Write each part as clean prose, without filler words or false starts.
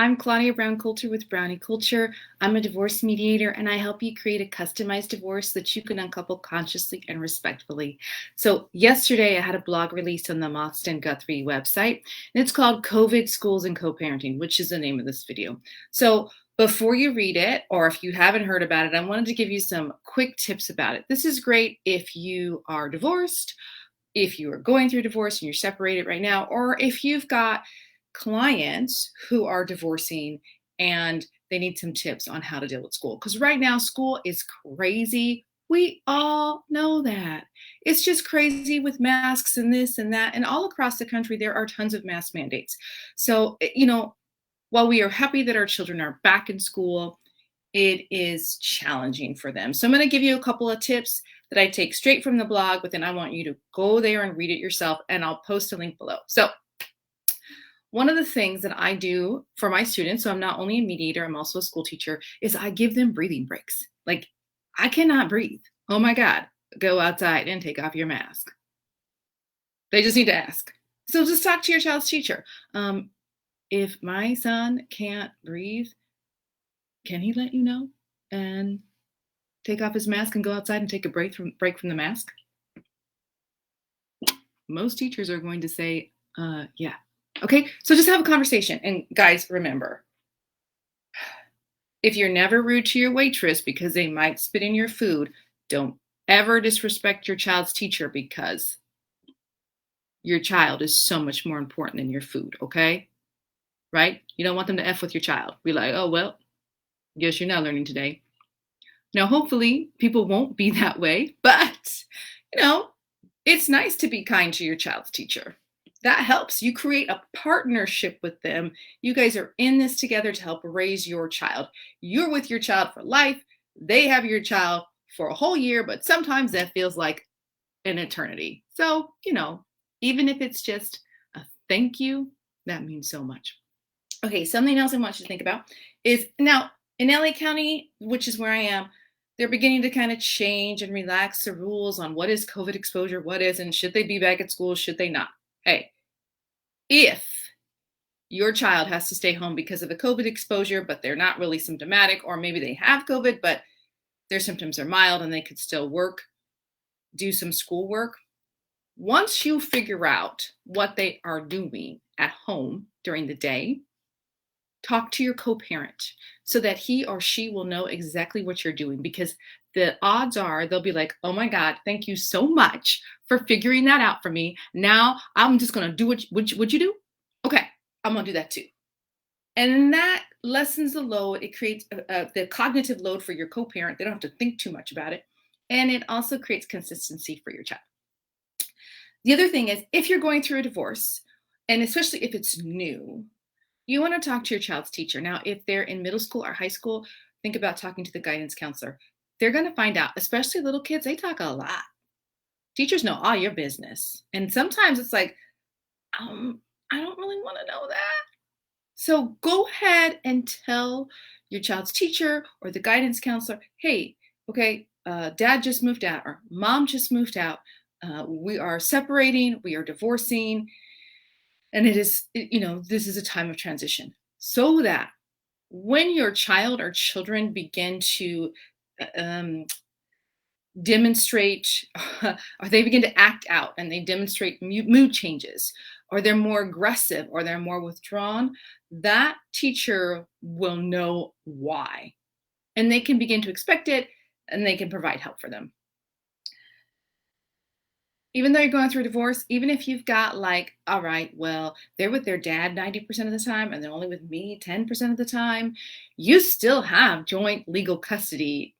I'm Claudia Brown Coulter with Brownie Culture. I'm a divorce mediator and I help you create a customized divorce that you can uncouple consciously and respectfully. So, yesterday I had a blog released on the Moston Guthrie website, and it's called COVID Schools and Co-Parenting, which is the name of this video. So, before you read it, or if you haven't heard about it, I wanted to give you some quick tips about it. This is great if you are divorced, if you are going through divorce and you're separated right now, or if you've got clients who are divorcing and they need some tips on how to deal with school. Because right now, school is crazy. We all know that. It's just crazy with masks and this and that. And all across the country, there are tons of mask mandates. So, while we are happy that our children are back in school, it is challenging for them. So I'm going to give you a couple of tips that I take straight from the blog, but then I want you to go there and read it yourself, and I'll post a link below. So one of the things that I do for my students, so I'm not only a mediator, I'm also a school teacher, is I give them breathing breaks. Like, I cannot breathe. Oh my God, go outside and take off your mask. They just need to ask. So just talk to your child's teacher. If my son can't breathe, can he let you know and take off his mask and go outside and take a break from the mask? Most teachers are going to say, yeah. Okay, so just have a conversation. And guys, remember, if you're never rude to your waitress because they might spit in your food, don't ever disrespect your child's teacher, because your child is so much more important than your food, okay? Right? You don't want them to F with your child. Be like, oh, well, guess you're not learning today. Now, hopefully, people won't be that way, but, it's nice to be kind to your child's teacher. That helps. You create a partnership with them. You guys are in this together to help raise your child. You're with your child for life. They have your child for a whole year, but sometimes that feels like an eternity. So, even if it's just a thank you, that means so much. Okay, something else I want you to think about is now in LA County, which is where I am, they're beginning to kind of change and relax the rules on what is COVID exposure, what isn't, should they be back at school, should they not? Hey, if your child has to stay home because of a COVID exposure, but they're not really symptomatic, or maybe they have COVID, but their symptoms are mild and they could still do some schoolwork. Once you figure out what they are doing at home during the day, talk to your co-parent so that he or she will know exactly what you're doing, because the odds are they'll be like, oh my God, thank you so much for figuring that out for me. Now I'm just going to do what you do. Okay, I'm going to do that too. And that lessens the load. It creates the cognitive load for your co-parent. They don't have to think too much about it. And it also creates consistency for your child. The other thing is, if you're going through a divorce, and especially if it's new, you want to talk to your child's teacher. Now, if they're in middle school or high school, think about talking to the guidance counselor. They're going to find out, especially little kids, they talk a lot. Teachers know all your business. And sometimes it's like, I don't really want to know that. So go ahead and tell your child's teacher or the guidance counselor, hey, okay, dad just moved out or mom just moved out. We are separating, we are divorcing. And this is a time of transition, so that when your child or children begin to demonstrate, or they begin to act out and they demonstrate mood changes, or they're more aggressive or they're more withdrawn, that teacher will know why. And they can begin to expect it, and they can provide help for them. Even though you're going through a divorce, even if you've got like, all right, well, they're with their dad 90% of the time and they're only with me 10% of the time, you still have joint legal custody.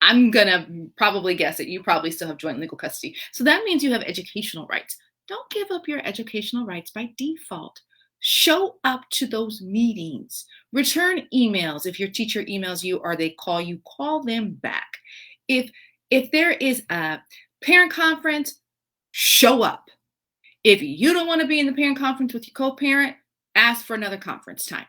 I'm going to probably guess that you probably still have joint legal custody. So that means you have educational rights. Don't give up your educational rights by default. Show up to those meetings. Return emails. If your teacher emails you or they call you, call them back. If there is a parent conference, show up. If you don't want to be in the parent conference with your co-parent, ask for another conference time.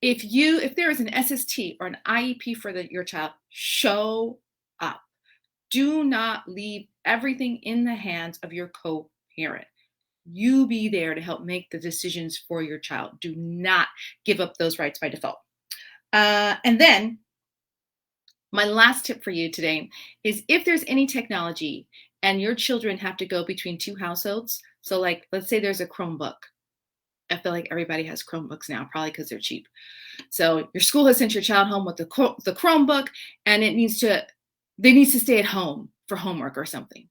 If there is an SST or an IEP for your child, show up. Do not leave everything in the hands of your co-parent. You be there to help make the decisions for your child. Do not give up those rights by default. And then my last tip for you today is if there's any technology and your children have to go between two households. So, like, let's say there's a Chromebook. I feel like everybody has Chromebooks now, probably because they're cheap. So your school has sent your child home with the Chromebook, and they needs to stay at home for homework or something.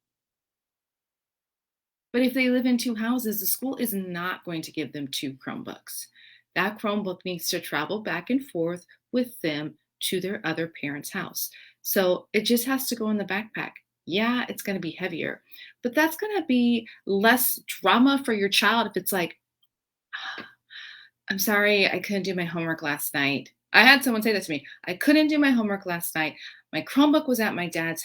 But if they live in two houses, the school is not going to give them two Chromebooks. That Chromebook needs to travel back and forth with them to their other parent's house. So it just has to go in the backpack. Yeah, it's going to be heavier, but that's going to be less drama for your child if it's like, I'm sorry, I couldn't do my homework last night. I had someone say that to me. I couldn't do my homework last night. My Chromebook was at my dad's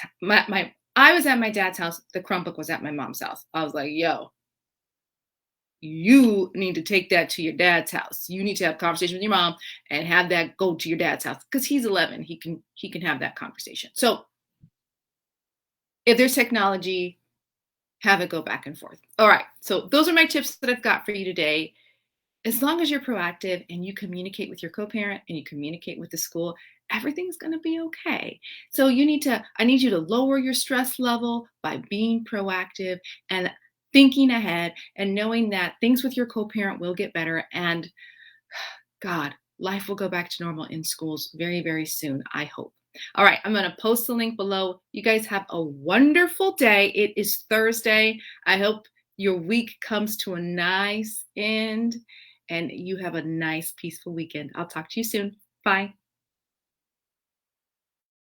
I was at my dad's house. The Chromebook was at my mom's house. I was like, yo, you need to take that to your dad's house. You need to have a conversation with your mom and have that go to your dad's house because he's 11. He can have that conversation. So if there's technology, have it go back and forth. All right. So those are my tips that I've got for you today. As long as you're proactive and you communicate with your co-parent and you communicate with the school, everything's going to be okay. So I need you to lower your stress level by being proactive and thinking ahead and knowing that things with your co-parent will get better, and God, life will go back to normal in schools very, very soon, I hope. All right, I'm going to post the link below. You guys have a wonderful day. It is Thursday. I hope your week comes to a nice end and you have a nice, peaceful weekend. I'll talk to you soon. Bye.